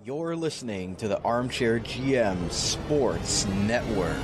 You're listening to the Armchair GM Sports Network.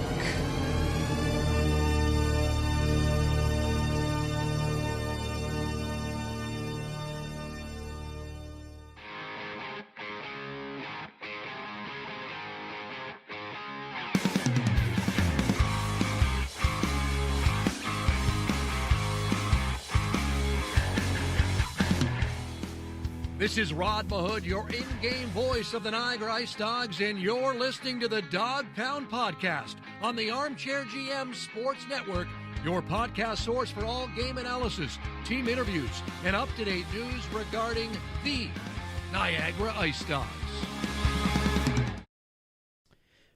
This is Rod Mahood, your in-game voice of the Niagara IceDogs, and you're listening to the Dog Pound Podcast on the Armchair GM Sports Network, your podcast source for all game analysis, team interviews, and up-to-date news regarding the Niagara IceDogs.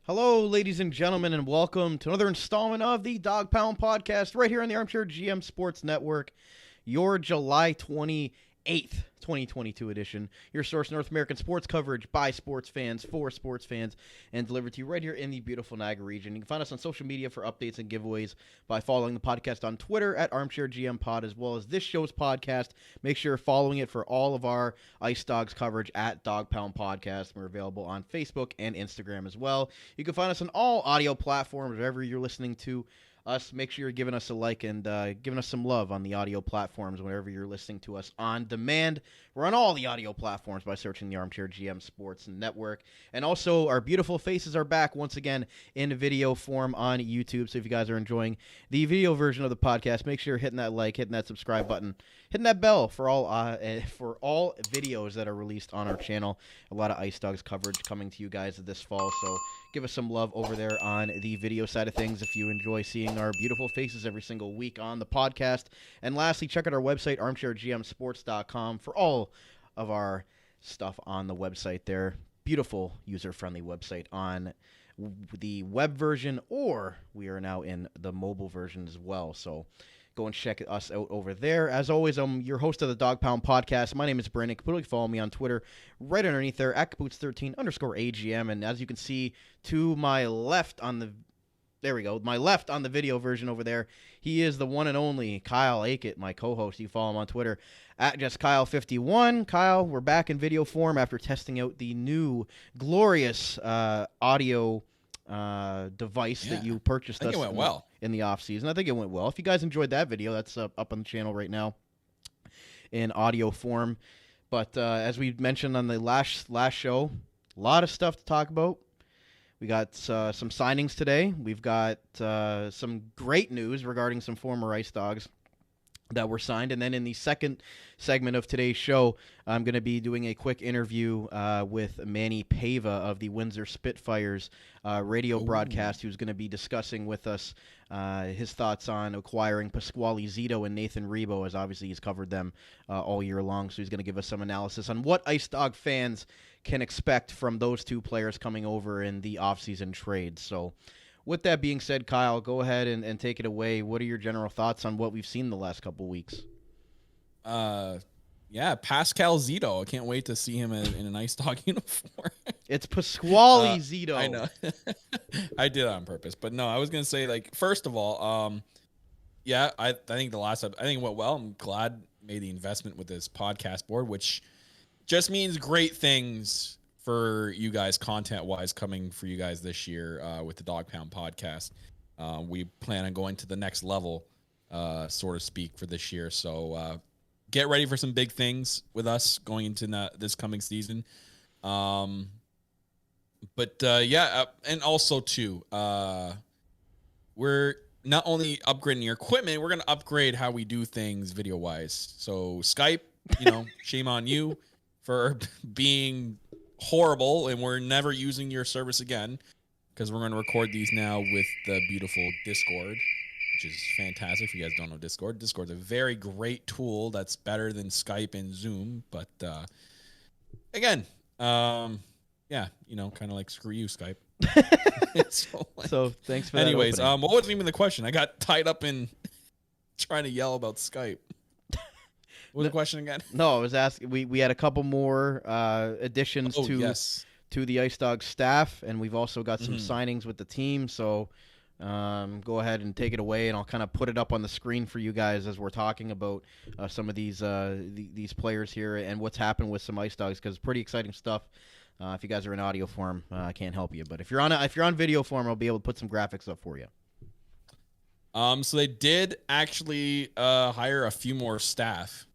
Hello, ladies and gentlemen, and welcome to another installment of the Dog Pound Podcast right here on the Armchair GM Sports Network, your July 28th, 2022 edition, your source North American sports coverage by sports fans, for sports fans, and delivered to you right here in the beautiful Niagara region. You can find us on social media for updates and giveaways by following the podcast on Twitter at Armchair GM Pod, as well as this show's podcast. Make sure you're following it for all of our Ice Dogs coverage at Dog Pound Podcast. We're available on Facebook and Instagram as well. You can find us on all audio platforms, wherever you're listening to us. Make sure you're giving us a like and giving us some love on the audio platforms whenever you're listening to us on demand. We're on all the audio platforms by searching the Armchair GM Sports Network. And also, our beautiful faces are back once again in video form on YouTube. So if you guys are enjoying the video version of the podcast, make sure you're hitting that like, hitting that subscribe button, hitting that bell for all videos that are released on our channel. A lot of Ice Dogs coverage coming to you guys this fall. So give us some love over there on the video side of things if you enjoy seeing our beautiful faces every single week on the podcast. And lastly, check out our website, armchairgmsports.com, for all of our stuff on the website there. Beautiful, user-friendly website on the web version, or we are now in the mobile version as well. So go and check us out over there. As always, I'm your host of the Dog Pound Podcast. My name is Brandon. Completely follow me on Twitter right underneath there, at Kaboots13_AGM. And as you can see to my left on the video version over there, he is the one and only Kyle Aikett, my co-host. You follow him on Twitter at JustKyle51. Kyle, we're back in video form after testing out the new glorious audio device that you purchased us in the offseason. I think it went well. If you guys enjoyed that video, that's up on the channel right now in audio form. But as we mentioned on the last show, a lot of stuff to talk about. We got some signings today. We've got some great news regarding some former Ice Dogs that were signed. And then in the second segment of today's show, I'm going to be doing a quick interview with Manny Paiva of the Windsor Spitfires radio broadcast, who's going to be discussing with us his thoughts on acquiring Pasquale, Zito, and Nathan Ribau, as obviously he's covered them all year long. So he's going to give us some analysis on what Ice Dog fans can expect from those two players coming over in the offseason trade. So with that being said, Kyle, go ahead and take it away. What are your general thoughts on what we've seen the last couple of weeks? Pascal Zito. I can't wait to see him in an Ice Dog uniform. It's Pasquale Zito. I know. I did it on purpose. But no, I was going to say, first of all, I think I think it went well. I'm glad made the investment with this podcast board, which just means great things for you guys content-wise coming for you guys this year with the Dog Pound Podcast. We plan on going to the next level, so to speak, for this year. So get ready for some big things with us going into this coming season. And also, too, we're not only upgrading your equipment, we're going to upgrade how we do things video-wise. So Skype, shame on you for being horrible, and we're never using your service again, because we're going to record these now with the beautiful Discord, which is fantastic. If you guys don't know Discord's a very great tool that's better than Skype and Zoom. But again, kind of like screw you, Skype. So thanks for anyways, that. What wasn't even the question? I got tied up in trying to yell about Skype. What was the question again? No, I was asking. We had a couple more additions to the Ice Dogs staff, and we've also got some signings with the team. So go ahead and take it away, and I'll kind of put it up on the screen for you guys as we're talking about some of these players here and what's happened with some Ice Dogs, because pretty exciting stuff If you guys are in audio form, I can't help you. But if you're on video form, I'll be able to put some graphics up for you. So they did actually hire a few more staff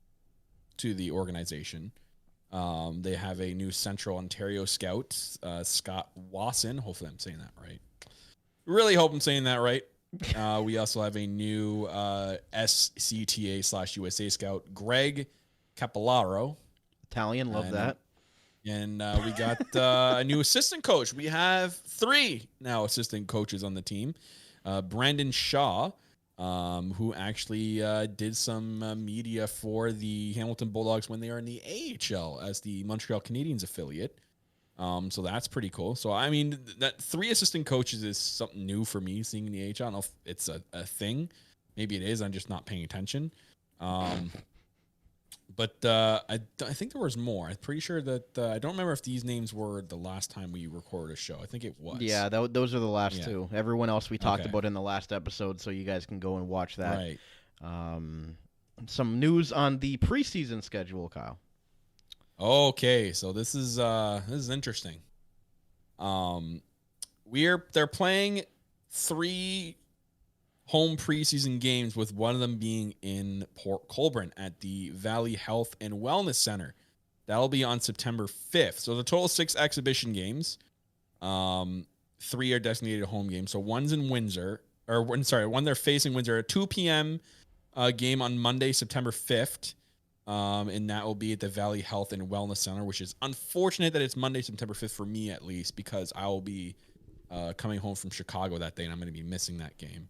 to the organization. They have a new Central Ontario scout, Scott Wasson. Hopefully I'm saying that right. Really hope I'm saying that right. We also have a new SCTA/USA scout, Greg Capillaro. Italian, love that. And we got a new assistant coach. We have 3 now assistant coaches on the team. Brandon Shaw, who actually did some media for the Hamilton Bulldogs when they are in the AHL as the Montreal Canadiens affiliate. So that's pretty cool. So, I mean, that 3 assistant coaches is something new for me seeing in the AHL. I don't know if it's a thing. Maybe it is. I'm just not paying attention. But I think there was more. I'm pretty sure that I don't remember if these names were the last time we recorded a show. I think it was. Yeah, those are the last 2. Everyone else we talked about in the last episode, so you guys can go and watch that. Right. Some news on the preseason schedule, Kyle. Okay, so this is interesting. They're playing 3 home preseason games, with one of them being in Port Colborne at the Valley Health and Wellness Center. That'll be on September 5th. So the total 6 exhibition games. 3 are designated home games. So one's in Windsor, one they're facing Windsor, a 2 p.m. Game on Monday, September 5th. And that will be at the Valley Health and Wellness Center, which is unfortunate that it's Monday, September 5th for me, at least, because I will be coming home from Chicago that day, and I'm going to be missing that game.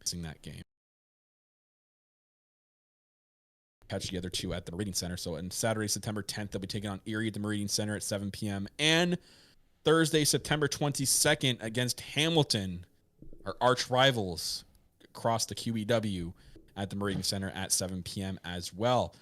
Catch the other 2 at the Meridian Center. So on Saturday, September 10th, they'll be taking on Erie at the Meridian Center at 7 p.m. And Thursday, September 22nd, against Hamilton, our arch rivals, across the QEW at the Meridian Center at 7 p.m. as well.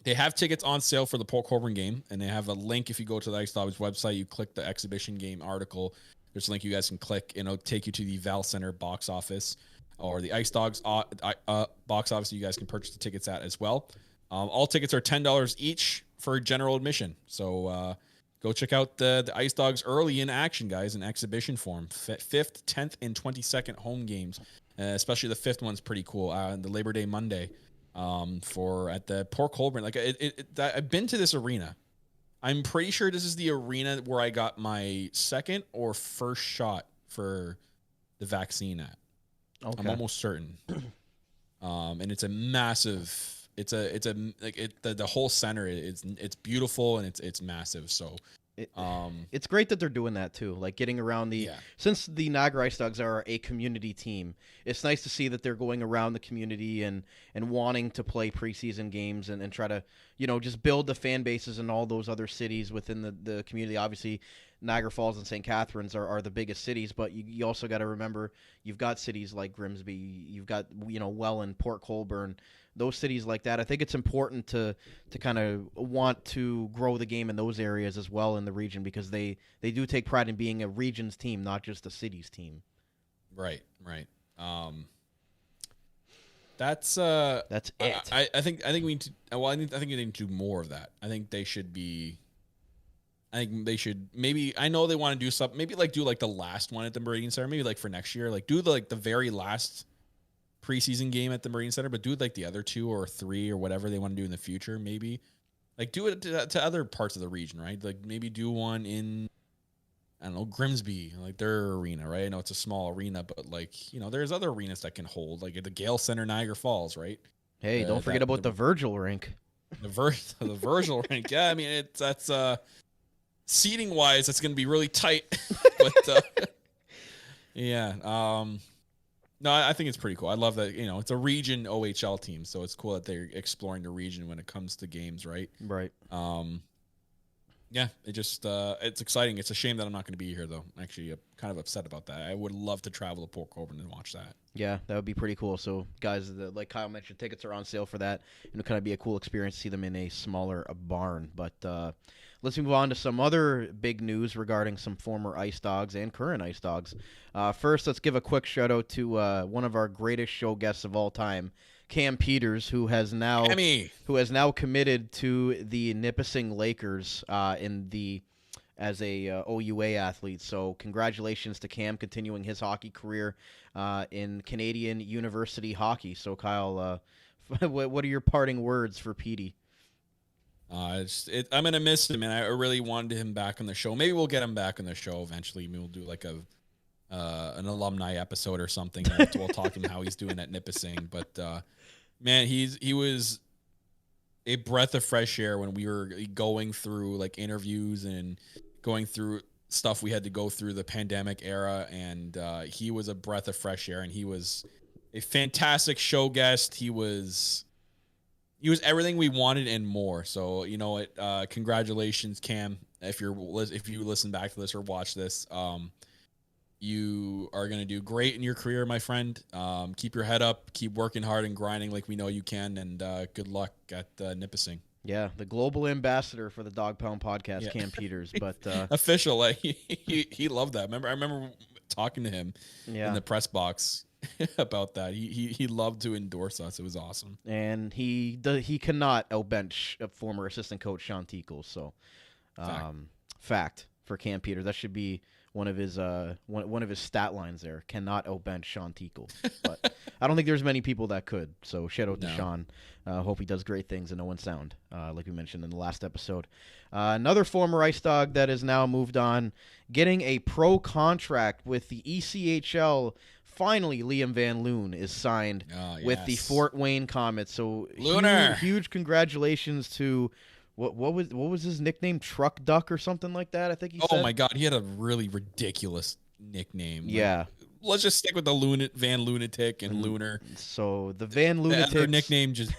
They have tickets on sale for the Port Colborne game, and they have a link. If you go to the IceDogs website, you click the exhibition game article. There's a link you guys can click, and it'll take you to the Val Center box office or the IceDogs box office. You guys can purchase the tickets at as well. All tickets are $10 each for general admission. So go check out the IceDogs early in action, guys, in exhibition form. 5th, 10th, and 22nd home games. Especially the 5th one's pretty cool. The Labor Day Monday. For at the Port Colborne, like I've been to this arena. I'm pretty sure this is the arena where I got my second or first shot for the vaccine at. Okay. I'm almost certain. And it's a massive. The whole center. It's beautiful and it's massive. So. It's great that they're doing that too, like getting around since the Niagara IceDogs are a community team, it's nice to see that they're going around the community and wanting to play preseason games and try to, just build the fan bases in all those other cities within the community. Obviously, Niagara Falls and St. Catharines are the biggest cities, but you also got to remember you've got cities like Grimsby, you've got, Welland, Port Colborne, those cities like that. I think it's important to kind of want to grow the game in those areas as well in the region, because they do take pride in being a region's team, not just a city's team. Right. That's it. I think we need to. Well, I think we need to do more of that. I think they should maybe. I know they want to do something. Maybe do the last one at the Meridian Center. Maybe for next year, do the very last preseason game at the Meridian Center, but do the other 2 or 3 or whatever they want to do in the future. Maybe do it to other parts of the region, right? Maybe do one in, I don't know, Grimsby, their arena, right? I know it's a small arena, but there's other arenas that can hold, at the Gale Center, Niagara Falls, right? Hey, don't forget about the Virgil rink. The Virgil rink. Yeah, I mean, that's seating wise, that's going to be really tight, but yeah. No, I think it's pretty cool. I love that, it's a region OHL team, so it's cool that they're exploring the region when it comes to games, right? Right. Yeah, it's exciting. It's a shame that I'm not going to be here, though. Actually, I'm kind of upset about that. I would love to travel to Port Colborne and watch that. Yeah, that would be pretty cool. So, guys, like Kyle mentioned, tickets are on sale for that. It'll kind of be a cool experience to see them in a smaller barn. But let's move on to some other big news regarding some former IceDogs and current IceDogs. First, let's give a quick shout-out to one of our greatest show guests of all time, Cam Peters, who has now committed to the Nipissing Lakers in the as a OUA athlete. So congratulations to Cam continuing his hockey career in Canadian university hockey. So Kyle, what are your parting words for Petey? I'm gonna miss him, and I really wanted him back on the show. Maybe we'll get him back on the show eventually. Maybe we'll do like an alumni episode or something. We'll talk to him how he's doing at Nipissing. But man, he was a breath of fresh air when we were going through like interviews and going through stuff we had to go through the pandemic era. And he was a breath of fresh air, and he was a fantastic show guest. He was everything we wanted and more. So, you know what? Congratulations, Cam. If you listen back to this or watch this, you are going to do great in your career, my friend. Keep your head up, keep working hard and grinding like we know you can, and good luck at Nipissing. Yeah, the global ambassador for the Dog Pound podcast, Cam Peters. But official, like he loved that. I remember talking to him in the press box about that. He loved to endorse us. It was awesome. And he cannot outbench a former assistant coach Sean Tickle. So, fact for Cam Peters. That should be one of his stat lines there. Cannot outbench Sean Tickle. But I don't think there's many people that could. So shout out to Sean. Hope he does great things in Owen Sound, like we mentioned in the last episode. Another former Ice Dog that has now moved on, getting a pro contract with the ECHL. Finally, Liam Van Loon is signed with the Fort Wayne Comets. So huge congratulations to what was his nickname? Truck Duck or something like that, I think he said. Oh my God, he had a really ridiculous nickname. Yeah. Like, let's just stick with the Van Lunatic and Lunar. So the Van Lunatics. The other nickname just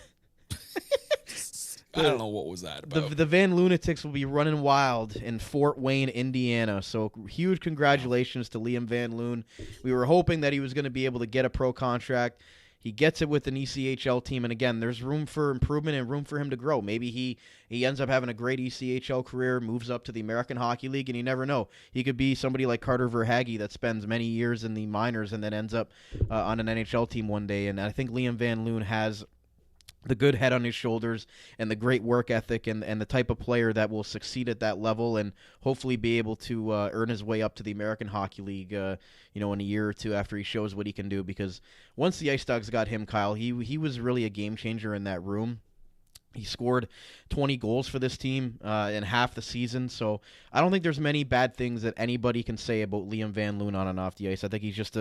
I don't know what was that about. The Van Lunatics will be running wild in Fort Wayne, Indiana. So huge congratulations to Liam Van Loon. We were hoping that he was going to be able to get a pro contract. He gets it with an ECHL team, and again, there's room for improvement and room for him to grow. Maybe he ends up having a great ECHL career, moves up to the American Hockey League, and you never know. He could be somebody like Carter Verhaeghe that spends many years in the minors and then ends up on an NHL team one day. And I think Liam Van Loon has the good head on his shoulders and the great work ethic and the type of player that will succeed at that level and hopefully be able to earn his way up to the American Hockey League, in a year or two after he shows what he can do. Because once the Ice Dogs got him, Kyle, he was really a game changer in that room. He scored 20 goals for this team in half the season. So I don't think there's many bad things that anybody can say about Liam Van Loon on and off the ice. I think he's just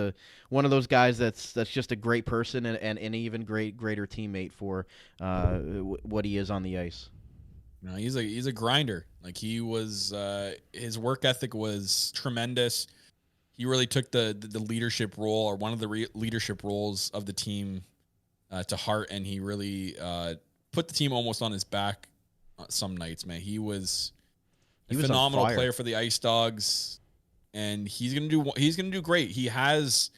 one of those guys that's just a great person and an even greater teammate for what he is on the ice. No, he's a grinder. Like he was, his work ethic was tremendous. He really took the leadership role or one of the leadership roles of the team to heart, and he really put the team almost on his back some nights, man. He was a phenomenal player for the Ice Dogs, and he's gonna do great. He has,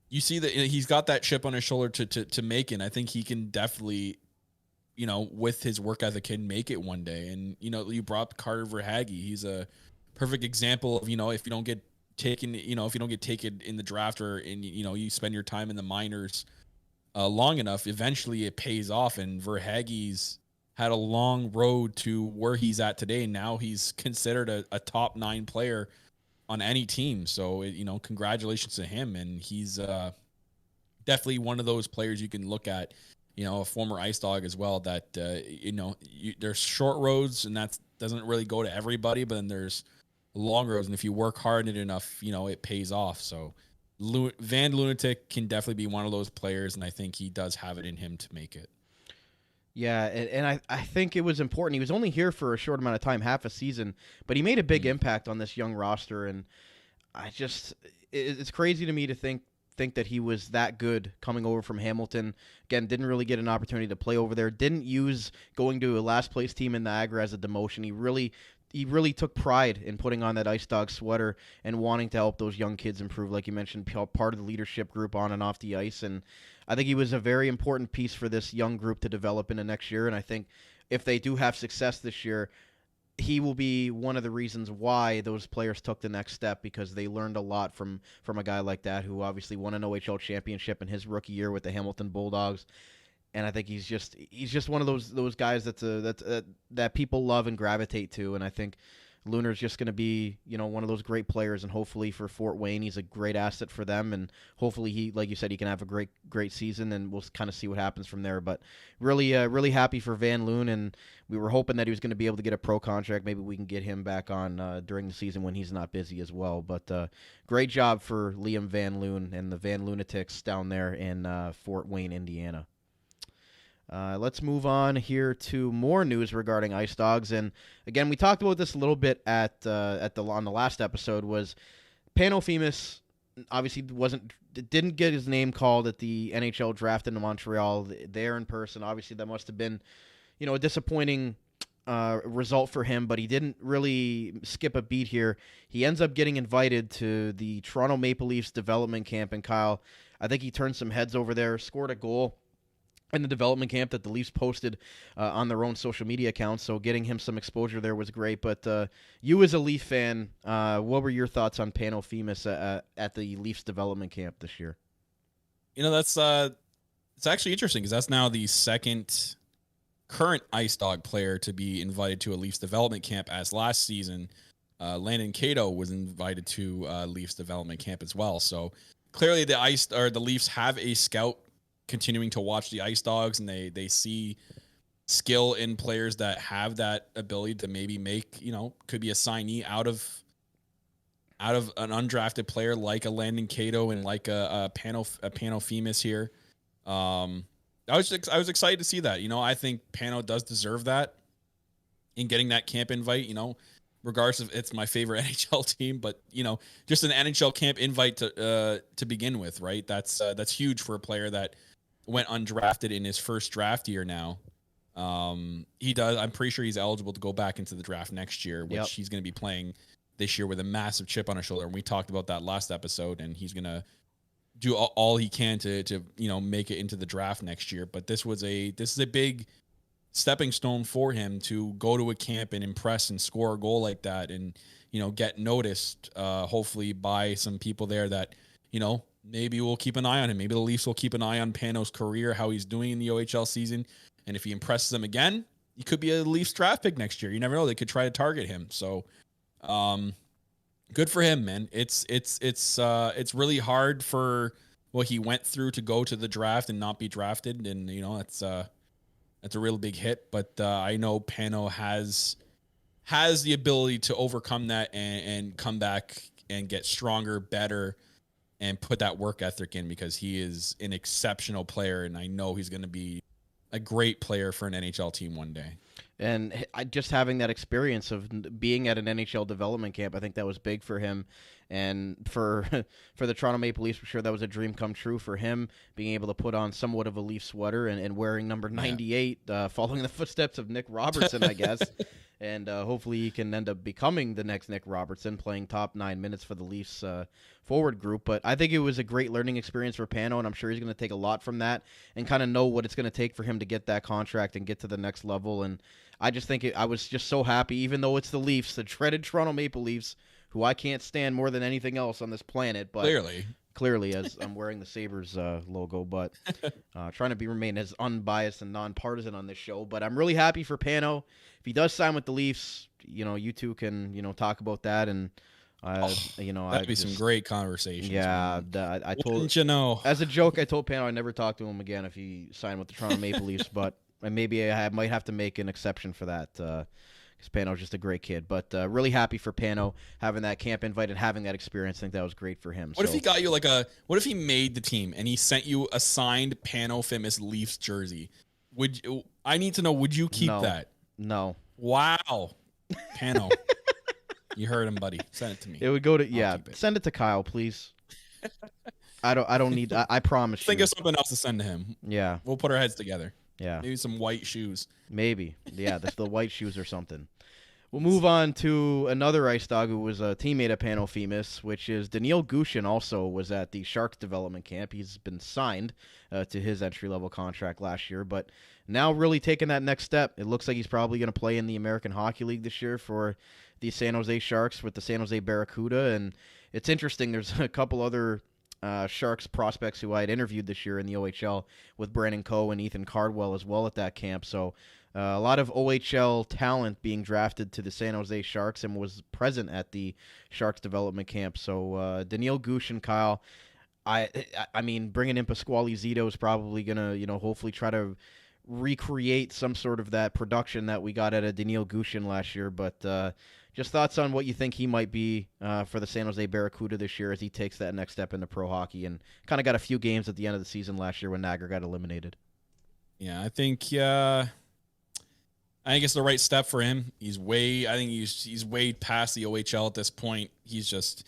you see that he's got that chip on his shoulder to make it. And I think he can definitely, with his work ethic, can make it one day. And you brought up Carter Verhaeghe. He's a perfect example of if you don't get taken, if you don't get taken in the draft or you spend your time in the minors long enough, eventually it pays off. And Verhaeghe's had a long road to where he's at today. Now he's considered a top 9 player on any team. So, congratulations to him. And he's definitely one of those players you can look at, a former Ice Dog as well, that, there's short roads, and that doesn't really go to everybody, but then there's long roads. And if you work hard at it enough, it pays off. So Van Lunatic can definitely be one of those players, and I think he does have it in him to make it. Yeah, and I think it was important. He was only here for a short amount of time, half a season, but he made a big impact on this young roster, and it's crazy to me to think that he was that good coming over from Hamilton. Again, didn't really get an opportunity to play over there. Didn't use going to a last-place team in Niagara as a demotion. He really took pride in putting on that Ice Dog sweater and wanting to help those young kids improve, like you mentioned, part of the leadership group on and off the ice. And I think he was a very important piece for this young group to develop into next year. And I think if they do have success this year, he will be one of the reasons why those players took the next step, because they learned a lot from a guy like that who obviously won an OHL championship in his rookie year with the Hamilton Bulldogs. And I think he's just one of those guys that people love and gravitate to. And I think Looner's just going to be, one of those great players, and hopefully for Fort Wayne, he's a great asset for them, and hopefully he, like you said, he can have a great season, and we'll kind of see what happens from there. But really happy for Van Loon, and we were hoping that he was going to be able to get a pro contract. Maybe we can get him back on during the season when he's not busy as well. But great job for Liam Van Loon and the Van Lunatics down there in Fort Wayne, Indiana. Let's move on here to more news regarding IceDogs, and again, we talked about this a little bit on the last episode. Was Pano Fimis obviously didn't get his name called at the NHL draft in Montreal there in person. Obviously, that must have been a disappointing result for him, but he didn't really skip a beat here. He ends up getting invited to the Toronto Maple Leafs development camp, and Kyle, I think he turned some heads over there, scored a goal in the development camp that the Leafs posted on their own social media accounts, so getting him some exposure there was great. But you as a Leaf fan, what were your thoughts on Pano Fimis at the Leafs development camp this year? That's it's actually interesting because that's now the second current IceDog player to be invited to a Leafs development camp, as last season Landon Cato was invited to Leafs development camp as well. So clearly the Leafs have a scout continuing to watch the IceDogs, and they see skill in players that have that ability to maybe make, could be a signee out of an undrafted player like a Landon Cato and like a Pano Fimis here. I was excited to see that. I think Pano does deserve that in getting that camp invite, regardless if it's my favorite NHL team, but just an NHL camp invite to begin with, right? That's huge for a player that went undrafted in his first draft year now. I'm pretty sure he's eligible to go back into the draft next year, which he's going to be playing this year with a massive chip on his shoulder. And we talked about that last episode, and he's going to do all he can to make it into the draft next year. But this is a big stepping stone for him to go to a camp and impress and score a goal like that, and get noticed hopefully by some people there that maybe we'll keep an eye on him. Maybe the Leafs will keep an eye on Pano's career, how he's doing in the OHL season. And if he impresses them again, he could be a Leafs draft pick next year. You never know. They could try to target him. So good for him, man. It's really hard for what he went through to go to the draft and not be drafted. And, that's a real big hit. But I know Pano has the ability to overcome that and come back and get stronger, better, and put that work ethic in, because he is an exceptional player, and I know he's going to be a great player for an NHL team one day. And just having that experience of being at an NHL development camp, I think that was big for him. And for the Toronto Maple Leafs, for sure, that was a dream come true for him, being able to put on somewhat of a Leaf sweater and wearing number 98, following the footsteps of Nick Robertson, I guess. And hopefully he can end up becoming the next Nick Robertson, playing top 9 minutes for the Leafs forward group. But I think it was a great learning experience for Pano, and I'm sure he's going to take a lot from that and kind of know what it's going to take for him to get that contract and get to the next level. And I just think I was just so happy, even though it's the Leafs, the dreaded Toronto Maple Leafs, who I can't stand more than anything else on this planet. But clearly, as I'm wearing the Sabres logo, but trying to remain as unbiased and nonpartisan on this show. But I'm really happy for Pano. If he does sign with the Leafs, you two can, talk about that. And, that'd be some great conversations. Yeah. I told, as a joke, I told Pano I'd never talk to him again if he signed with the Toronto Maple Leafs, but maybe I might have to make an exception for that. Because Pano's just a great kid. But really happy for Pano having that camp invite and having that experience. I think that was great for him. What if he got you what if he made the team and he sent you a signed Pano Fimis Leafs jersey? I need to know, would you keep that? No. Wow. Pano. You heard him, buddy. Send it to me. It would go to, send it to Kyle, please. I don't need, I promise you. Think of something else to send to him. Yeah. We'll put our heads together. Yeah. Maybe some white shoes. Maybe. Yeah, that's the white shoes or something. We'll move on to another IceDog who was a teammate of Pano Fimis, which is Danil Gushchin. Also was at the Sharks development camp. He's been signed to his entry-level contract last year, but now really taking that next step. It looks like he's probably going to play in the American Hockey League this year for the San Jose Sharks with the San Jose Barracuda. And it's interesting, there's a couple other Sharks prospects who I had interviewed this year in the OHL with Brandon Coe and Ethan Cardwell as well at that camp. So A lot of OHL talent being drafted to the San Jose Sharks and was present at the Sharks development camp. So Danil Gushchin, Kyle, I mean, bringing in Pasquale Zito is probably gonna, hopefully try to recreate some sort of that production that we got out of Danil Gushchin last year. But just thoughts on what you think he might be for the San Jose Barracuda this year as he takes that next step into pro hockey, and kind of got a few games at the end of the season last year when Niagara got eliminated. Yeah, I think it's the right step for him. He's way past the OHL at this point. He's just,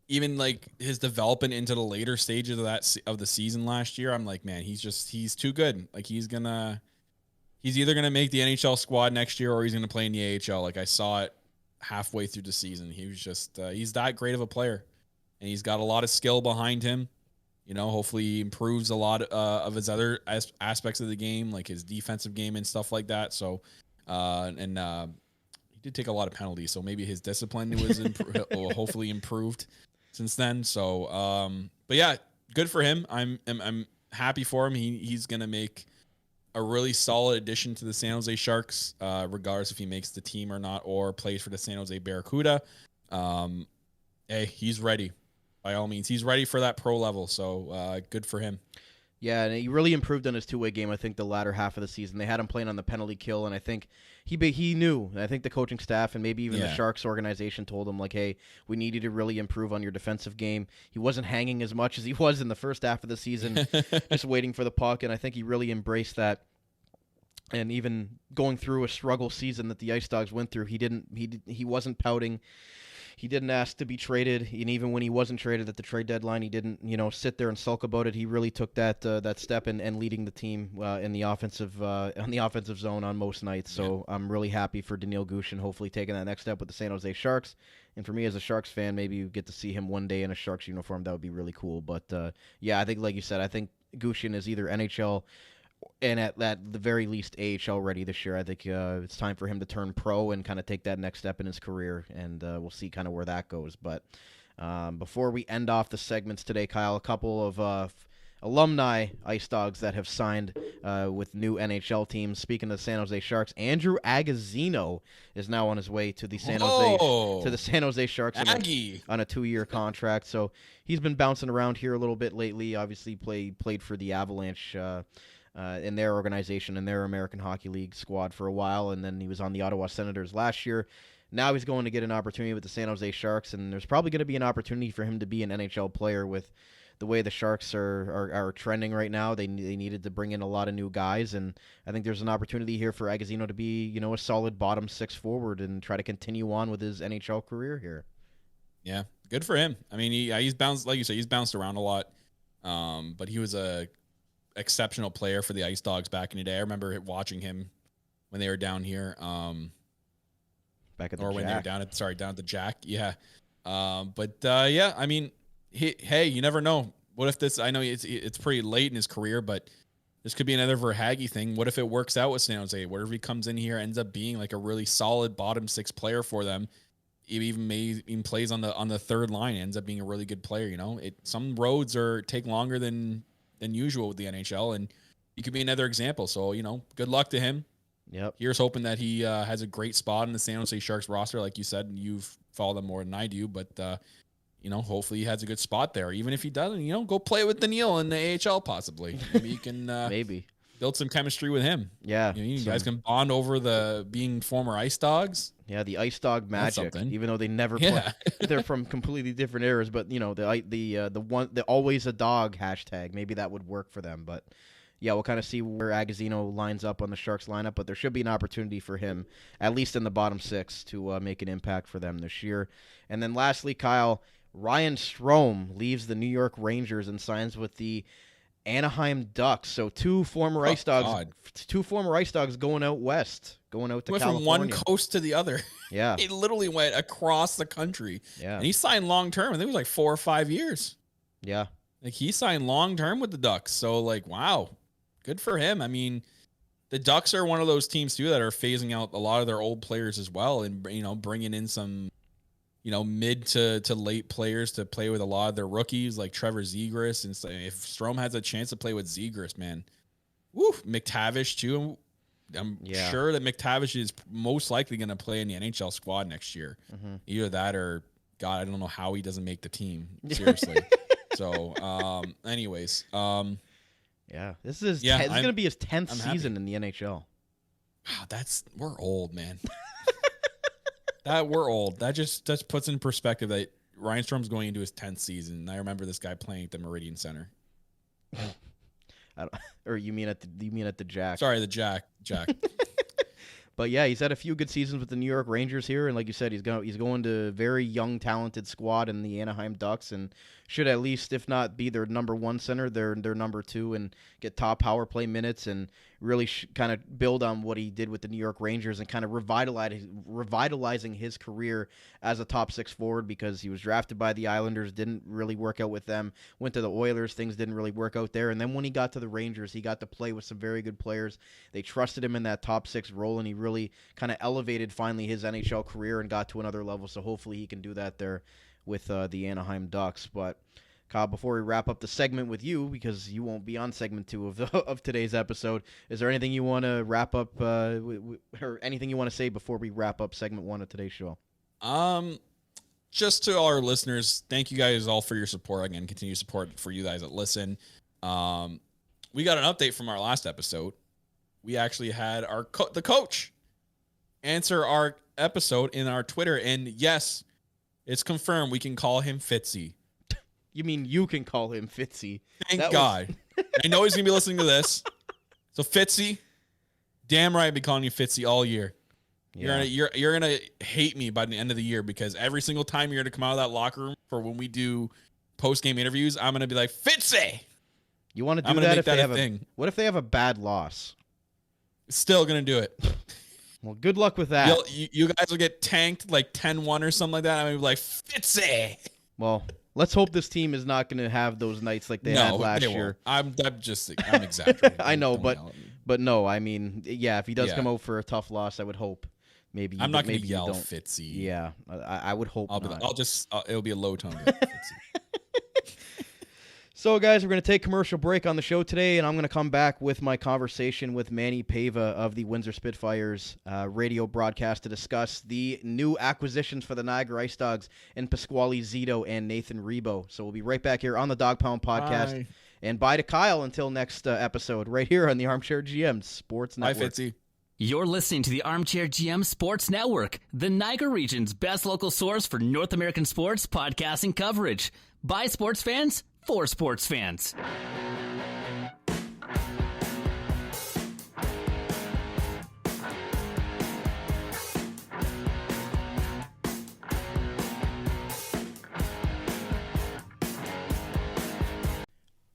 even like his development into the later stages of the season last year, I'm like, man, he's too good. Like he's either gonna make the NHL squad next year or he's gonna play in the AHL. Like I saw it halfway through the season. He was just he's that great of a player, and he's got a lot of skill behind him. Hopefully he improves a lot of his other aspects of the game, like his defensive game and stuff like that. So, he did take a lot of penalties, so maybe his discipline was hopefully improved since then. So, but yeah, good for him. I'm happy for him. He's gonna make a really solid addition to the San Jose Sharks, regardless if he makes the team or not, or plays for the San Jose Barracuda. Hey, he's ready. By all means, he's ready for that pro level. So good for him. Yeah, and he really improved on his two-way game, I think, the latter half of the season. They had him playing on the penalty kill, and I think he knew. I think the coaching staff and maybe even the Sharks organization told him, like, hey, we need you to really improve on your defensive game. He wasn't hanging as much as he was in the first half of the season, just waiting for the puck, and I think he really embraced that. And even going through a struggle season that the IceDogs went through, he wasn't pouting. He didn't ask to be traded, and even when he wasn't traded at the trade deadline, he didn't, sit there and sulk about it. He really took that step and leading the team in the offensive zone on most nights. So I'm really happy for Danil Gushchin, hopefully taking that next step with the San Jose Sharks. And for me as a Sharks fan, maybe you get to see him one day in a Sharks uniform. That would be really cool. But I think, like you said, I think Gushchin is either NHL and at the very least AHL ready this year. I think it's time for him to turn pro and kind of take that next step in his career, and we'll see kind of where that goes. But before we end off the segments today, Kyle, a couple of alumni IceDogs that have signed with new NHL teams. Speaking of the San Jose Sharks, Andrew Agozzino is now on his way to the San Jose Sharks on a 2-year contract. So he's been bouncing around here a little bit lately. Obviously played for the Avalanche in their organization, in their American Hockey League squad for a while, and then he was on the Ottawa Senators last year. Now he's going to get an opportunity with the San Jose Sharks, and there's probably going to be an opportunity for him to be an NHL player with the way the Sharks are trending right now. They needed to bring in a lot of new guys, and I think there's an opportunity here for Agozzino to be, a solid bottom six forward and try to continue on with his NHL career here. Yeah, good for him. I mean, he's bounced, like you said, he's bounced around a lot, but he was a exceptional player for the IceDogs back in the day. I remember watching him when they were down here, back at the when Jack. they were down at the Jack. Yeah. I mean, hey, you never know. What if this, I know it's pretty late in his career, but this could be another Verhaeghe thing. What if it works out with San Jose? What if he comes in here, ends up being like a really solid bottom six player for them? Even plays on the third line, ends up being a really good player. Some roads take longer than usual with the NHL, and he could be another example. So, good luck to him. Yep. Here's hoping that he has a great spot in the San Jose Sharks roster. Like you said, you've followed them more than I do, but hopefully he has a good spot there. Even if he doesn't, go play with Danil in the AHL possibly. Maybe you can maybe build some chemistry with him. Yeah. You guys can bond over the being former IceDogs. Yeah, the IceDog magic. Even though they never play, they're from completely different eras, but the always a dog hashtag, maybe that would work for them. But yeah, we'll kind of see where Agozzino lines up on the Sharks lineup, but there should be an opportunity for him, at least in the bottom six, to make an impact for them this year. And then lastly, Kyle, Ryan Strome leaves the New York Rangers and signs with the Anaheim Ducks. So two former IceDogs going out west, going out to California. From one coast to the other. Yeah. He literally went across the country. Yeah. And he signed long term. I think it was like 4 or 5 years. Yeah. Like he signed long term with the Ducks. So wow. Good for him. I mean, the Ducks are one of those teams too that are phasing out a lot of their old players as well, and bringing in some mid to late players to play with a lot of their rookies like Trevor Zegras. And if Strome has a chance to play with Zegras, man, woo, McTavish too. I'm sure that McTavish is most likely going to play in the NHL squad next year. Either that or, God, I don't know how he doesn't make the team. Seriously. So, anyways. This is going to be his 10th season in the NHL. Wow, we're old, man. We're old. That just puts in perspective that Ryan Strome's going into his 10th season. And I remember this guy playing at the Meridian Center. Or you mean at the Jack? Sorry, the Jack. But yeah, he's had a few good seasons with the New York Rangers here, and like you said, he's going to a very young, talented squad in the Anaheim Ducks, and should at least, if not be their number one center, their number two, and get top power play minutes, and really kind of build on what he did with the New York Rangers, and kind of revitalizing his career as a top six forward, because he was drafted by the Islanders, didn't really work out with them, went to the Oilers, things didn't really work out there, and then when he got to the Rangers, he got to play with some very good players. They trusted him in that top six role, and he really kind of elevated finally his NHL career and got to another level, so hopefully he can do that there with the Anaheim Ducks. But Kyle, before we wrap up the segment with you, because you won't be on segment 2 of today's episode, is there anything you want to wrap up or anything you want to say before we wrap up segment 1 of today's show? Just to all our listeners, thank you guys all for your support. Again, continue support for you guys that listen. We got an update from our last episode. We actually had the coach answer our episode in our Twitter, and yes, it's confirmed we can call him Fitzy. You mean you can call him Fitzy? Thank God. I know he's gonna be listening to this. So Fitzy, damn right, I'll be calling you Fitzy all year. Yeah. You're gonna hate me by the end of the year, because every single time you're gonna come out of that locker room for when we do post game interviews, I'm gonna be like, Fitzy. You want to do that if they have what if they have a bad loss? Still gonna do it. Well, good luck with that. You guys will get tanked like 10-1 or something like that. I'm gonna be like, Fitzy. Well, let's hope this team is not gonna have those nights like they had last year. I'm exaggerating. I know, but no, I mean, yeah, if he does come out for a tough loss, I would hope. Maybe I'm not gonna maybe yell Fitzy. Yeah, I would hope not. It'll be a low tone. Fitzy. So, guys, we're going to take a commercial break on the show today, and I'm going to come back with my conversation with Manny Paiva of the Windsor Spitfires radio broadcast to discuss the new acquisitions for the Niagara IceDogs in Pasquale, Zito, and Nathan Ribau. So we'll be right back here on the Dog Pound Podcast. Bye. And bye to Kyle until next episode, right here on the Armchair GM Sports Network. Bye, Fitzy. You're listening to the Armchair GM Sports Network, the Niagara region's best local source for North American sports podcasting coverage. By sports fans, for sports fans.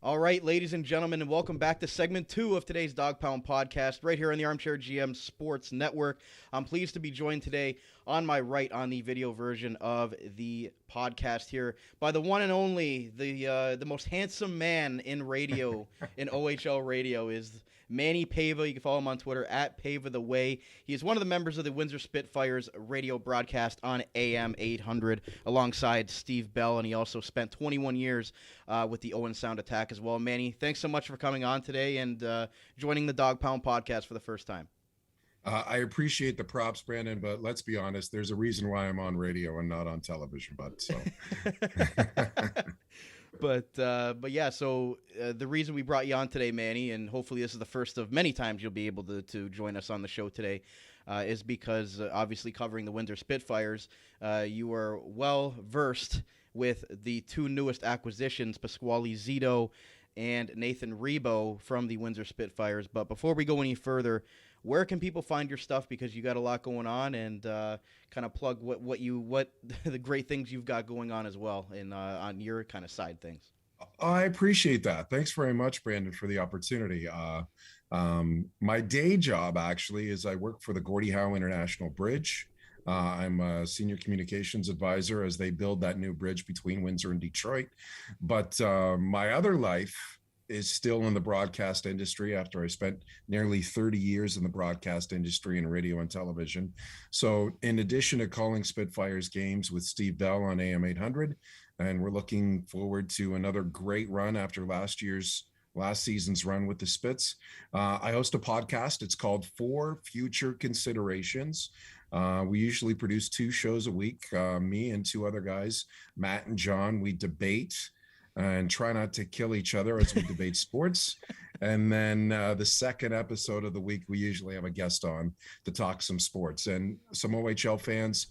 All right, ladies and gentlemen, and welcome back to segment 2 of today's Dog Pound Podcast, right here on the Armchair GM Sports Network. I'm pleased to be joined today on my right on the video version of the podcast here by the one and only, the most handsome man in radio, in OHL radio, is Manny Paiva. You can follow him on Twitter at Paiva the Way. He is one of the members of the Windsor Spitfires radio broadcast on AM 800 alongside Steve Bell, and he also spent 21 years with the Owen Sound Attack as well. Manny, thanks so much for coming on today and joining the Dog Pound Podcast for the first time. I appreciate the props, Brandon, but let's be honest, there's a reason why I'm on radio and not on television, but so. But yeah, so the reason we brought you on today, Manny, and hopefully this is the first of many times you'll be able to join us on the show today, is because obviously covering the Windsor Spitfires, you are well versed with the two newest acquisitions, Pasquale Zito and Nathan Ribau from the Windsor Spitfires. But before we go any further, where can people find your stuff? Because you got a lot going on, and kind of plug what the great things you've got going on as well, and on your kind of side things. I appreciate that. Thanks very much, Brandon, for the opportunity. My day job actually is I work for the Gordie Howe International Bridge. I'm a senior communications advisor as they build that new bridge between Windsor and Detroit. But my other life is still in the broadcast industry after I spent nearly 30 years in the broadcast industry in radio and television. So in addition to calling Spitfires games with Steve Bell on AM 800, and we're looking forward to another great run after last year's last season's run with the Spits. I host a podcast. It's called For Future Considerations. We usually produce 2 shows a week. Me and 2 other guys, Matt and John, we debate and try not to kill each other as we debate sports. And then the second episode of the week, we usually have a guest on to talk some sports. And some OHL fans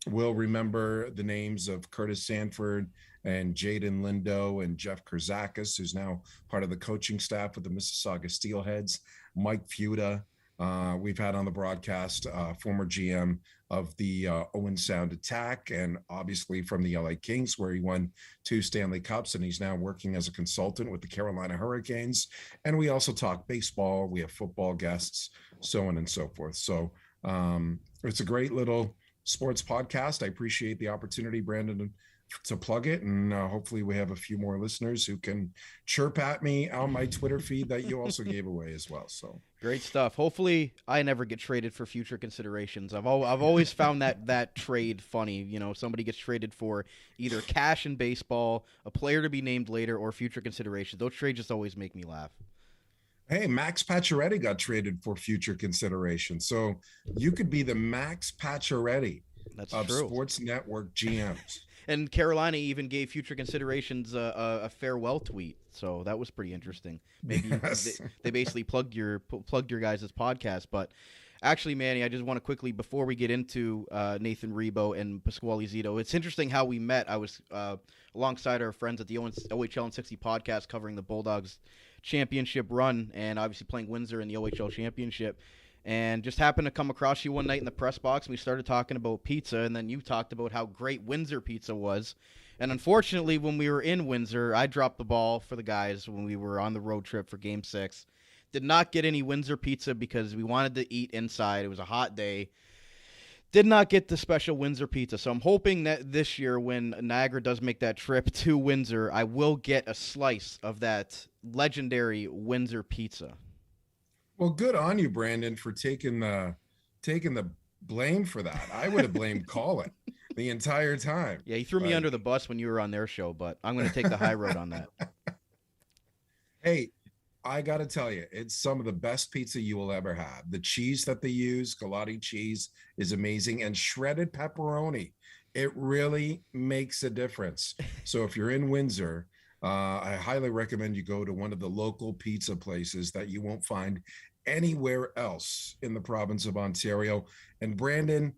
will remember the names of Curtis Sanford and Jaden Lindo and Jeff Kurzakis, who's now part of the coaching staff with the Mississauga Steelheads, Mike Fuda. We've had on the broadcast former GM of the Owen Sound Attack, and obviously from the LA Kings, where he won 2 Stanley Cups, and he's now working as a consultant with the Carolina Hurricanes. And we also talk baseball. We have football guests, so on and so forth. So it's a great little sports podcast. I appreciate the opportunity, Brandon, to plug it, and hopefully we have a few more listeners who can chirp at me on my Twitter feed that you also gave away as well. So great stuff. Hopefully I never get traded for future considerations. I've always found that trade funny. You know, somebody gets traded for either cash in baseball, a player to be named later, or future consideration. Those trades just always make me laugh. Hey, Max Pacioretty got traded for future consideration. So you could be the Max Pacioretty of true. Sports Network GMs. And Carolina even gave future considerations a farewell tweet, so that was pretty interesting. Maybe Yes. they basically plugged your guys' podcast. But actually, Manny, I just want to quickly, before we get into Nathan Ribau and Pasquale Zito, it's interesting how we met. I was alongside our friends at the OHL and 60 podcast covering the Bulldogs championship run, and obviously playing Windsor in the OHL championship. And just happened to come across you one night in the press box, and we started talking about pizza, and then you talked about how great Windsor pizza was. And unfortunately, when we were in Windsor, I dropped the ball for the guys when we were on the road trip for Game 6. Did not get any Windsor pizza because we wanted to eat inside. It was a hot day. Did not get the special Windsor pizza. So I'm hoping that this year, when Niagara does make that trip to Windsor, I will get a slice of that legendary Windsor pizza. Well, good on you, Brandon, for taking the blame for that. I would have blamed Colin the entire time. Yeah, he threw me under the bus when you were on their show, but I'm going to take the high road on that. Hey, I got to tell you, it's some of the best pizza you will ever have. The cheese that they use, Galati cheese, is amazing, and shredded pepperoni. It really makes a difference. So if you're in Windsor, I highly recommend you go to one of the local pizza places that you won't find anywhere else in the province of Ontario. And Brandon,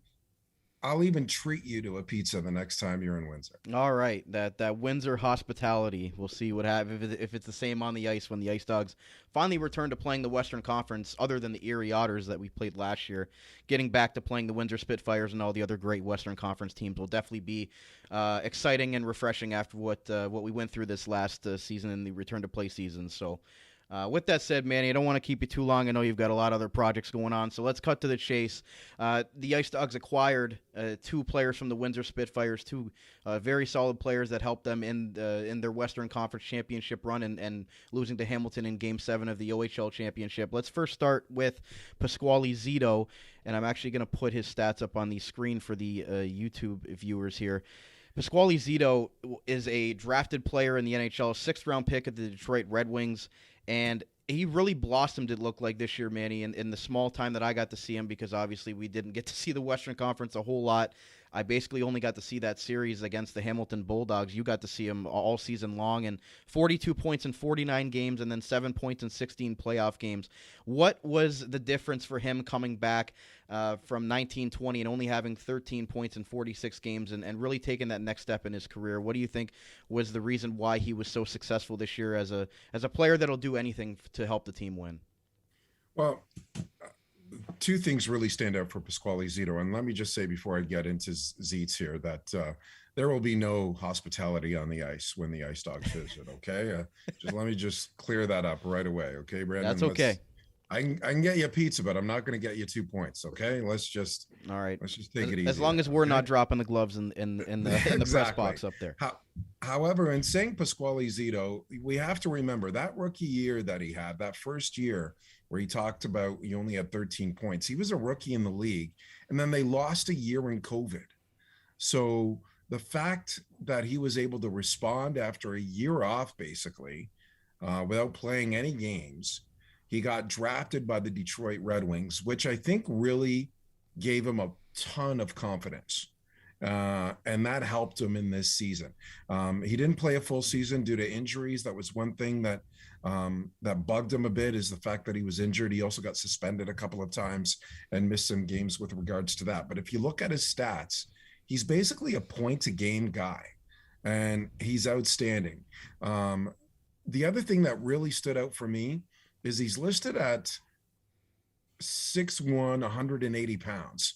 I'll even treat you to a pizza the next time you're in Windsor. All right, that Windsor hospitality. We'll see what happens if it's the same on the ice when the IceDogs finally return to playing the Western Conference, other than the Erie Otters that we played last year. Getting back to playing the Windsor Spitfires and all the other great Western Conference teams will definitely be exciting and refreshing after what we went through this last season in the return to play season. So. With that said, Manny, I don't want to keep you too long. I know you've got a lot of other projects going on, so let's cut to the chase. The IceDogs acquired 2 players from the Windsor Spitfires, 2 very solid players that helped them in their Western Conference championship run and losing to Hamilton in Game 7 of the OHL championship. Let's first start with Pasquale Zito, and I'm actually going to put his stats up on the screen for the YouTube viewers here. Pasquale Zito is a drafted player in the NHL, 6th-round pick of the Detroit Red Wings, and he really blossomed, it looked like, this year, Manny, in the small time that I got to see him, because obviously we didn't get to see the Western Conference a whole lot. I basically only got to see that series against the Hamilton Bulldogs. You got to see him all season long, and 42 points in 49 games and then 7 points in 16 playoff games. What was the difference for him coming back from 19-20 and only having 13 points in 46 games and really taking that next step in his career? What do you think was the reason why he was so successful this year as a player that'll do anything to help the team win? Well, 2 things really stand out for Pasquale Zito. And let me just say before I get into Zeets here that there will be no hospitality on the ice when the IceDogs visit, okay? Let me clear that up right away, okay, Brandon? That's okay. I can get you a pizza, but I'm not going to get you 2 points, okay? All right. Let's just take it easy. As long as we're not dropping the gloves in the press box up there. However, in saying Pasquale Zito, we have to remember that rookie year that he had, that first year where he talked about he only had 13 points. He was a rookie in the league, and then they lost a year in COVID. So the fact that he was able to respond after a year off, basically, without playing any games. He got drafted by the Detroit Red Wings, which I think really gave him a ton of confidence. And that helped him in this season. He didn't play a full season due to injuries. That was one thing that bugged him a bit, is the fact that he was injured. He also got suspended a couple of times and missed some games with regards to that. But if you look at his stats, he's basically a point-a-game guy, and he's outstanding. The other thing that really stood out for me is he's listed at 6'1", 180 pounds.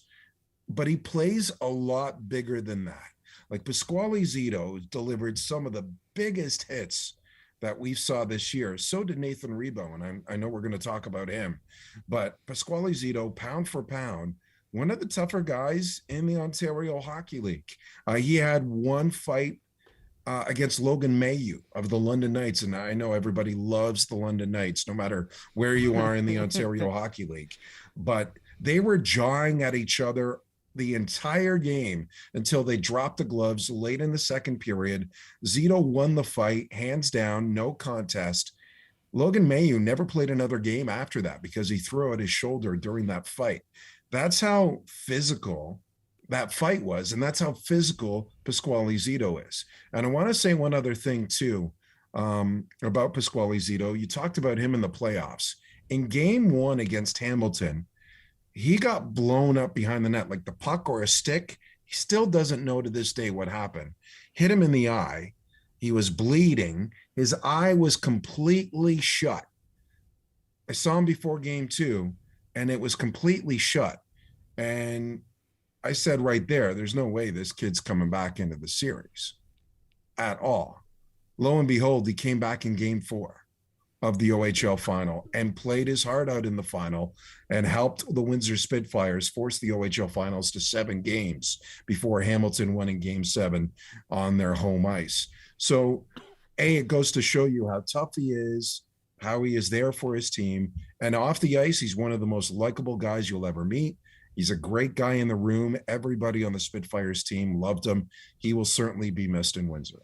But he plays a lot bigger than that. Like Pasquale Zito delivered some of the biggest hits that we saw this year. So did Nathan Ribau, and I know we're going to talk about him. But Pasquale Zito, pound for pound, one of the tougher guys in the Ontario Hockey League. He had one fight against Logan Mailloux of the London Knights, and I know everybody loves the London Knights, no matter where you are in the Ontario Hockey League. But they were jawing at each other the entire game until they dropped the gloves late in the second period. Zito won the fight, hands down, no contest. Logan Mailloux never played another game after that because he threw out his shoulder during that fight. That's how physical that fight was, and that's how physical Pasquale Zito is. And I want to say one other thing too, about Pasquale Zito. You talked about him in the playoffs. In game one against Hamilton, he got blown up behind the net, like the puck or a stick. He still doesn't know to this day what happened. Hit him in the eye. He was bleeding. His eye was completely shut. I saw him before game two, and it was completely shut. And I said right there, there's no way this kid's coming back into the series at all. Lo and behold, he came back in game four of the OHL final and played his heart out in the final and helped the Windsor Spitfires force the OHL finals to 7 games before Hamilton won in game 7 on their home ice. So it goes to show you how tough he is, how he is there for his team. And off the ice, he's one of the most likable guys you'll ever meet. He's a great guy in the room. Everybody on the Spitfires team loved him. He will certainly be missed in Windsor.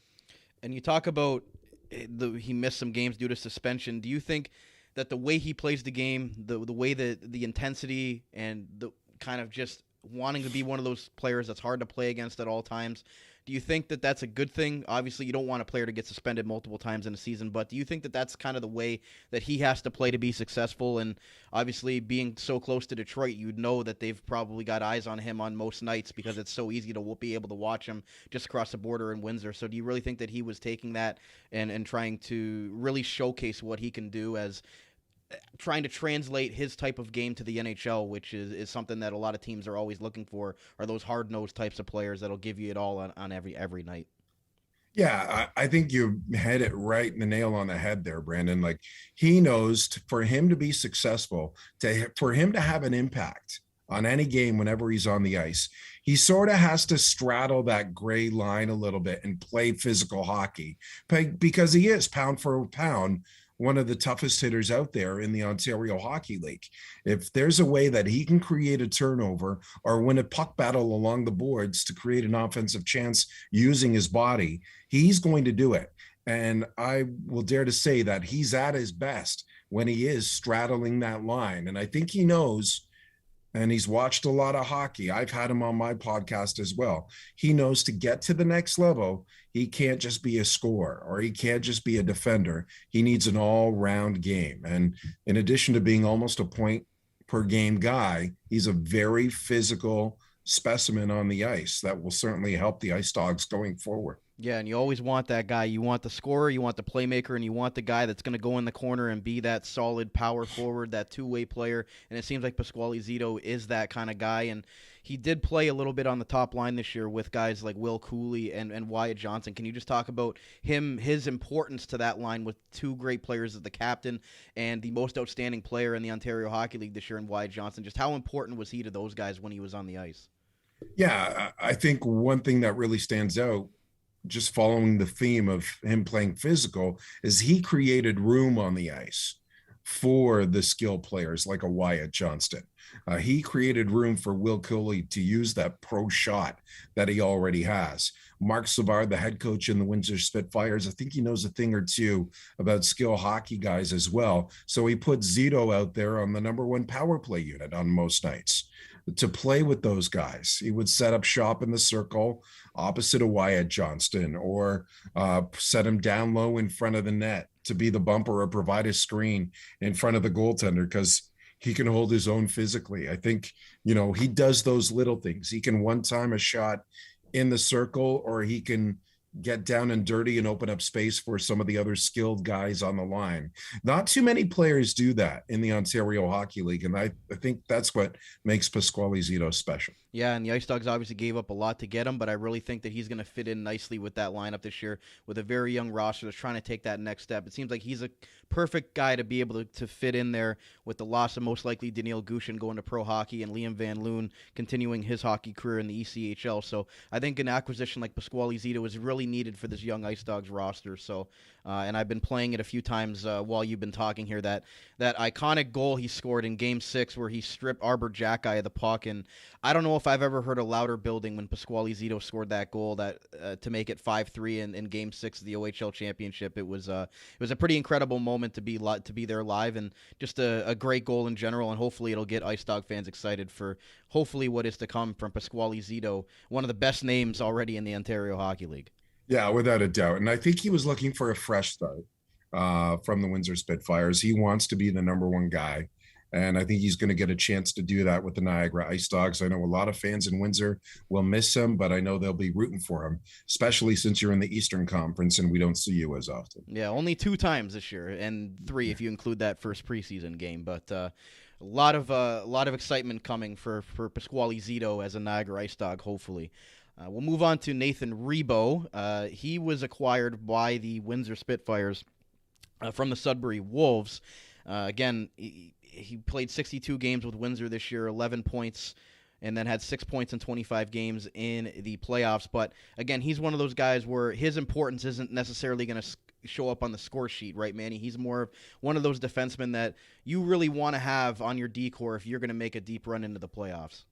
And you talk about he missed some games due to suspension. Do you think that the way he plays the game, the way that the intensity and the kind of just wanting to be one of those players that's hard to play against at all times, do you think that that's a good thing? Obviously, you don't want a player to get suspended multiple times in a season, but do you think that that's kind of the way that he has to play to be successful? And obviously, being so close to Detroit, you'd know that they've probably got eyes on him on most nights because it's so easy to be able to watch him just across the border in Windsor. So do you really think that he was taking that and trying to really showcase what he can do as trying to translate his type of game to the NHL, which is something that a lot of teams are always looking for, are those hard-nosed types of players that'll give you it all on every night? Yeah, I think you hit it right in the nail on the head there, Brandon. Like, he knows for him to be successful, for him to have an impact on any game whenever he's on the ice, he sort of has to straddle that gray line a little bit and play physical hockey because he is pound for pound one of the toughest hitters out there in the Ontario Hockey League. If there's a way that he can create a turnover or win a puck battle along the boards to create an offensive chance using his body, he's going to do it. And I will dare to say that he's at his best when he is straddling that line. And I think he knows, and he's watched a lot of hockey. I've had him on my podcast as well. He knows to get to the next level, he can't just be a scorer or he can't just be a defender. He needs an all-round game. And in addition to being almost a point per game guy, he's a very physical specimen on the ice that will certainly help the IceDogs going forward. Yeah, and you always want that guy. You want the scorer, you want the playmaker, and you want the guy that's going to go in the corner and be that solid power forward, that two-way player. And it seems like Pasquale Zito is that kind of guy. And he did play a little bit on the top line this year with guys like Will Cooley and Wyatt Johnson. Can you just talk about his importance to that line with two great players as the captain and the most outstanding player in the Ontario Hockey League this year in Wyatt Johnson? Just how important was he to those guys when he was on the ice? Yeah, I think one thing that really stands out, just following the theme of him playing physical, is he created room on the ice for the skill players like a Wyatt Johnston. He created room for Will Coley to use that pro shot that he already has. Mark Savard, the head coach in the Windsor Spitfires, I think he knows a thing or two about skill hockey guys as well. So he put Zito out there on the number one power play unit on most nights to play with those guys. He would set up shop in the circle opposite of Wyatt Johnston, or set him down low in front of the net to be the bumper or provide a screen in front of the goaltender, because he can hold his own physically. I think, he does those little things. He can one-time a shot in the circle, or he can get down and dirty and open up space for some of the other skilled guys on the line. Not too many players do that in the Ontario Hockey League, and I think that's what makes Pasquale Zito special. Yeah, and the IceDogs obviously gave up a lot to get him, but I really think that he's going to fit in nicely with that lineup this year with a very young roster that's trying to take that next step. It seems like he's a perfect guy to be able to fit in there with the loss of most likely Danil Gushchin going to pro hockey and Liam Van Loon continuing his hockey career in the ECHL. So I think an acquisition like Pasquale Zito is really needed for this young IceDogs roster. So, and I've been playing it a few times while you've been talking here. That iconic goal he scored in Game 6 where he stripped Arbor Jackeye of the puck, and I don't know if I've ever heard a louder building when Pasquale Zito scored that goal to make it 5-3 in Game 6 of the OHL Championship. It was a pretty incredible moment to be there live, and just a great goal in general. And hopefully it'll get IceDog fans excited for hopefully what is to come from Pasquale Zito, one of the best names already in the Ontario Hockey League. Yeah, without a doubt. And I think he was looking for a fresh start from the Windsor Spitfires. He wants to be the number one guy. And I think he's going to get a chance to do that with the Niagara IceDogs. I know a lot of fans in Windsor will miss him, but I know they'll be rooting for him, especially since you're in the Eastern Conference and we don't see you as often. Yeah, only 2 times this year, and 3 if you include that first preseason game. But a lot of excitement coming for Pasquale Zito as a Niagara IceDog, hopefully. We'll move on to Nathan Ribau. He was acquired by the Windsor Spitfires from the Sudbury Wolves. Again, he played 62 games with Windsor this year, 11 points, and then had 6 points in 25 games in the playoffs. But again, he's one of those guys where his importance isn't necessarily going to show up on the score sheet, right, Manny? He's more one of those defensemen that you really want to have on your decor if you're going to make a deep run into the playoffs.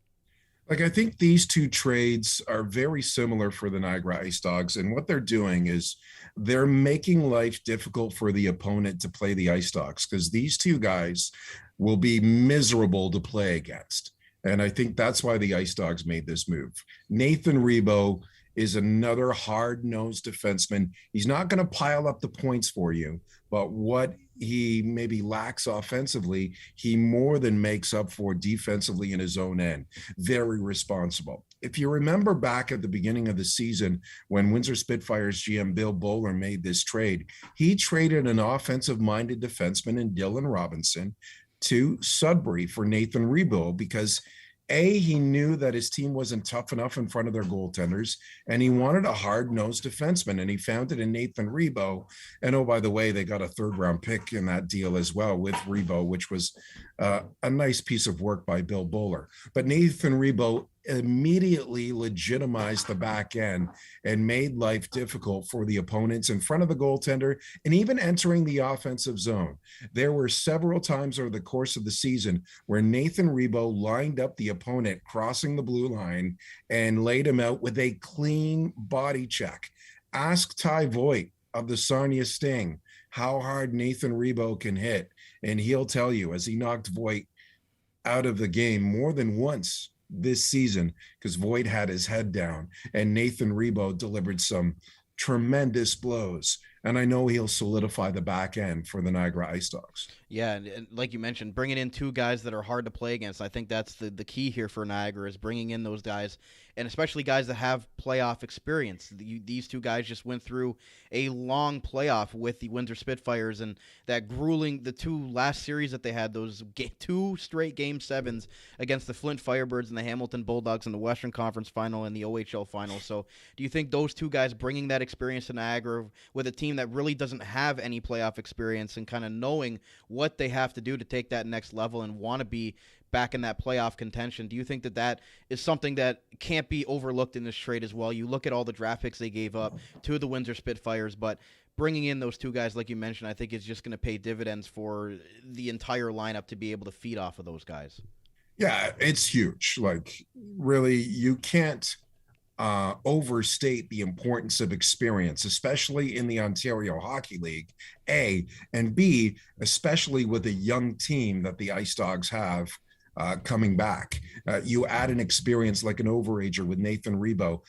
I think these two trades are very similar for the Niagara IceDogs, and what they're doing is they're making life difficult for the opponent to play the IceDogs, because these two guys will be miserable to play against. And I think that's why the IceDogs made this move. Nathan Ribau is another hard-nosed defenseman. He's not going to pile up the points for you, but what he maybe lacks offensively, he more than makes up for defensively in his own end. Very responsible. If you remember back at the beginning of the season when Windsor Spitfires GM Bill Bowler made this trade, he traded an offensive-minded defenseman in Dylan Robinson to Sudbury for Nathan Ribau because he knew that his team wasn't tough enough in front of their goaltenders, and he wanted a hard-nosed defenseman, and he found it in Nathan Ribau. And, oh, by the way, they got a third-round pick in that deal as well with Ribau, which was a nice piece of work by Bill Bowler. But Nathan Ribau immediately legitimized the back end and made life difficult for the opponents in front of the goaltender and even entering the offensive zone. There were several times over the course of the season where Nathan Ribau lined up the opponent crossing the blue line and laid him out with a clean body check. Ask Ty Voigt of the Sarnia Sting how hard Nathan Ribau can hit, and he'll tell you, as he knocked Voigt out of the game more than once this season because Voigt had his head down, and Nathan Ribau delivered some tremendous blows. And I know he'll solidify the back end for the Niagara IceDogs. Yeah, and like you mentioned, bringing in 2 guys that are hard to play against. I think that's the key here for Niagara, is bringing in those guys, and especially guys that have playoff experience. These 2 guys just went through a long playoff with the Windsor Spitfires, and that grueling, the 2 last series that they had, those 2 straight Game 7s against the Flint Firebirds and the Hamilton Bulldogs in the Western Conference Final and the OHL Final. So do you think those 2 guys bringing that experience to Niagara with a team that really doesn't have any playoff experience and kind of knowing what they have to do to take that next level and want to be back in that playoff contention, do you think that is something that can't be overlooked in this trade as well? You look at all the draft picks they gave up to the Windsor Spitfires, but bringing in those two guys, like you mentioned, I think is just going to pay dividends for the entire lineup to be able to feed off of those guys. Yeah, it's huge. Like, really, you can't overstate the importance of experience, especially in the Ontario Hockey League, A, and B, especially with a young team that the Ice Dogs have coming back. You add an experience like an overager with Nathan Ribau,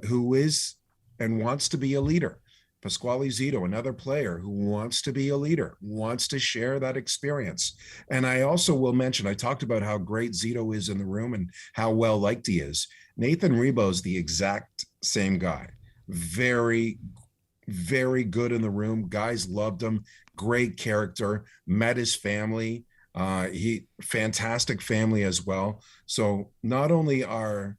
who is and wants to be a leader. Pasquale Zito, another player who wants to be a leader, wants to share that experience. And I also will mention, I talked about how great Zito is in the room and how well liked he is. Nathan Ribau is the exact same guy. Very, very good in the room. Guys loved him. Great character. Met his family. He fantastic family as well. So not only are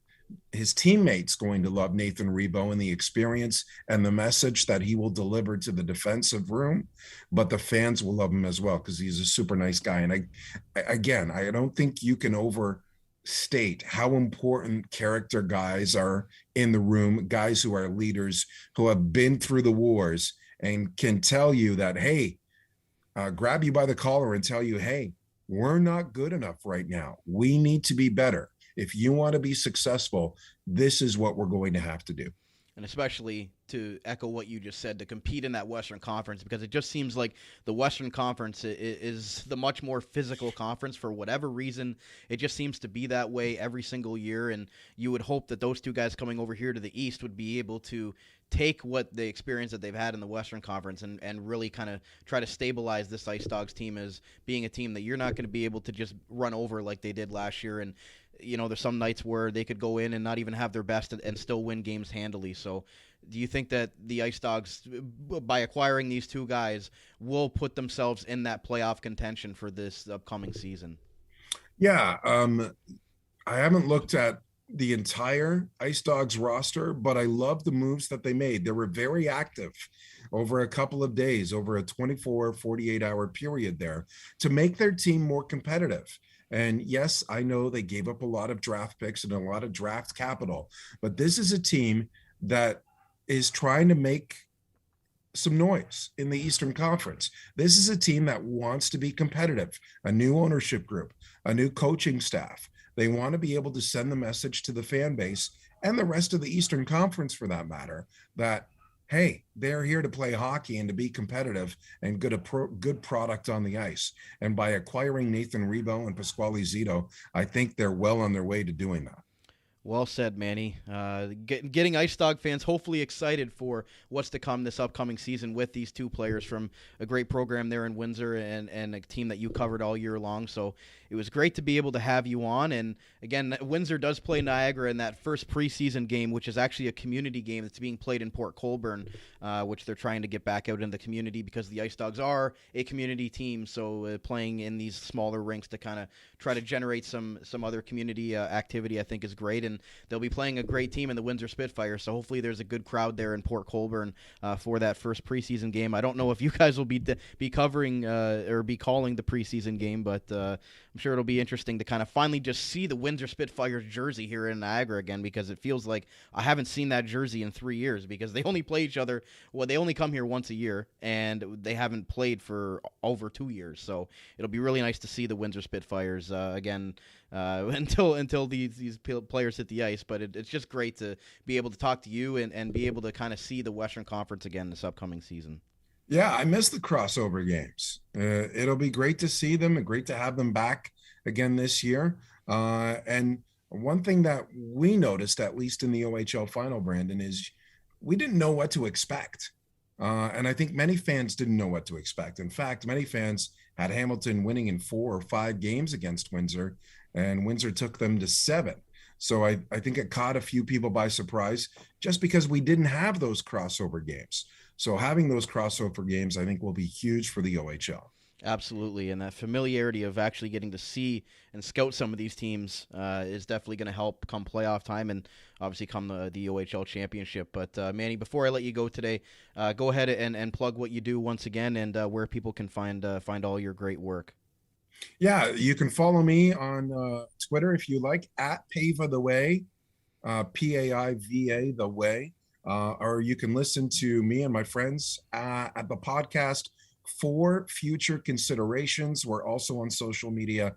his teammates going to love Nathan Ribau and the experience and the message that he will deliver to the defensive room, but the fans will love him as well because he's a super nice guy. And I don't think you can overstate how important character guys are in the room, guys who are leaders, who have been through the wars and can tell you that, hey, grab you by the collar and tell you, hey, we're not good enough right now. We need to be better. If you want to be successful, this is what we're going to have to do. And especially to echo what you just said, to compete in that Western Conference, because it just seems like the Western Conference is the much more physical conference for whatever reason. It just seems to be that way every single year, and you would hope that those two guys coming over here to the East would be able to take what the experience that they've had in the Western Conference and really kind of try to stabilize this Ice Dogs team as being a team that you're not going to be able to just run over like they did last year. And you know, there's some nights where they could go in and not even have their best and still win games handily. So do you think that the Ice Dogs, by acquiring these two guys, will put themselves in that playoff contention for this upcoming season? Yeah. I haven't looked at the entire Ice Dogs roster, but I love the moves that they made. They were very active over a couple of days, over a 24, 48-hour period there to make their team more competitive. And yes, I know they gave up a lot of draft picks and a lot of draft capital, but this is a team that is trying to make some noise in the Eastern Conference. This is a team that wants to be competitive, a new ownership group, a new coaching staff. They want to be able to send the message to the fan base and the rest of the Eastern Conference, for that matter, that, hey, they're here to play hockey and to be competitive and good product on the ice. And by acquiring Nathan Ribau and Pasquale Zito, I think they're well on their way to doing that. Well said, Manny. Getting Ice Dog fans hopefully excited for what's to come this upcoming season with these two players from a great program there in Windsor and a team that you covered all year long. So it was great to be able to have you on. And again, Windsor does play Niagara in that first preseason game, which is actually a community game that's being played in Port Colborne, which they're trying to get back out in the community because the Ice Dogs are a community team. So playing in these smaller rinks to kind of try to generate some other community activity, I think is great. And they'll be playing a great team in the Windsor Spitfires, so hopefully there's a good crowd there in Port Colborne for that first preseason game. I don't know if you guys will be covering or be calling the preseason game, but I'm sure it'll be interesting to kind of finally just see the Windsor Spitfires jersey here in Niagara again, because it feels like I haven't seen that jersey in 3 years because they only play each other. Well, they only come here once a year, and they haven't played for over 2 years. So it'll be really nice to see the Windsor Spitfires again until these players hit the ice. But it's just great to be able to talk to you and be able to kind of see the Western Conference again this upcoming season. Yeah, I miss the crossover games. It'll be great to see them and great to have them back again this year. And one thing that we noticed, at least in the OHL final, Brandon, is we didn't know what to expect. And I think many fans didn't know what to expect. In fact, many fans had Hamilton winning in 4 or 5 games against Windsor, and Windsor took them to 7. So I think it caught a few people by surprise just because we didn't have those crossover games. So having those crossover games, I think, will be huge for the OHL. Absolutely, and that familiarity of actually getting to see and scout some of these teams is definitely going to help come playoff time and obviously come the OHL championship. But Manny, before I let you go today, go ahead and plug what you do once again and where people can find all your great work. Yeah, you can follow me on Twitter if you like, at Paiva the Way, Paiva the Way. or you can listen to me and my friends at the podcast For Future Considerations. We're also on social media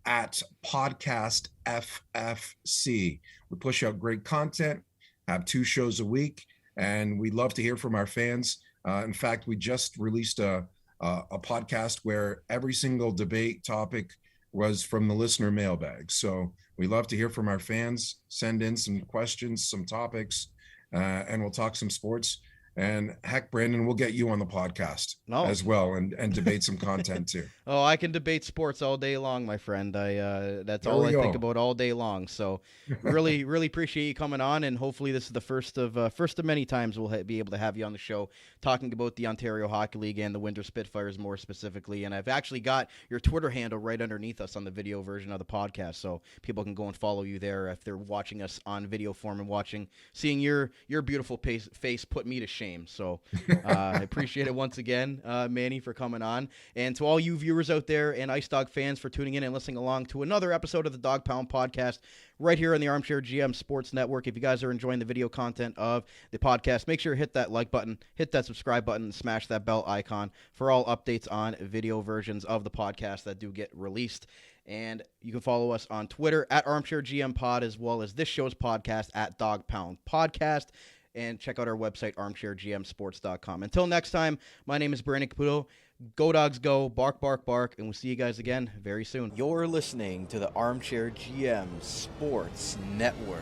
at Podcast FFC. We push out great content, have 2 shows a week, and we love to hear from our fans. In fact, we just released a podcast where every single debate topic was from the listener mailbag. So we love to hear from our fans. Send in some questions, some topics, and we'll talk some sports. And heck, Brandon, we'll get you on the podcast as well and debate some content too. Oh, I can debate sports all day long, my friend. That's all I think about all day long. So really, really appreciate you coming on, and hopefully this is the first of many times we'll be able to have you on the show talking about the Ontario Hockey League and the Windsor Spitfires more specifically. And I've actually got your Twitter handle right underneath us on the video version of the podcast, so people can go and follow you there if they're watching us on video form and seeing your beautiful face put me to shame. So I appreciate it once again, Manny, for coming on. And to all you viewers out there and Ice Dog fans for tuning in and listening along to another episode of the Dog Pound Podcast right here on the Armchair GM Sports Network. If you guys are enjoying the video content of the podcast, make sure to hit that like button, hit that subscribe button, and smash that bell icon for all updates on video versions of the podcast that do get released. And you can follow us on Twitter at Armchair GM Pod, as well as this show's podcast at Dog Pound Podcast. And check out our website, armchairgmsports.com. Until next time, my name is Brandon Caputo. Go Dogs Go, bark, bark, bark, and we'll see you guys again very soon. You're listening to the Armchair GM Sports Network.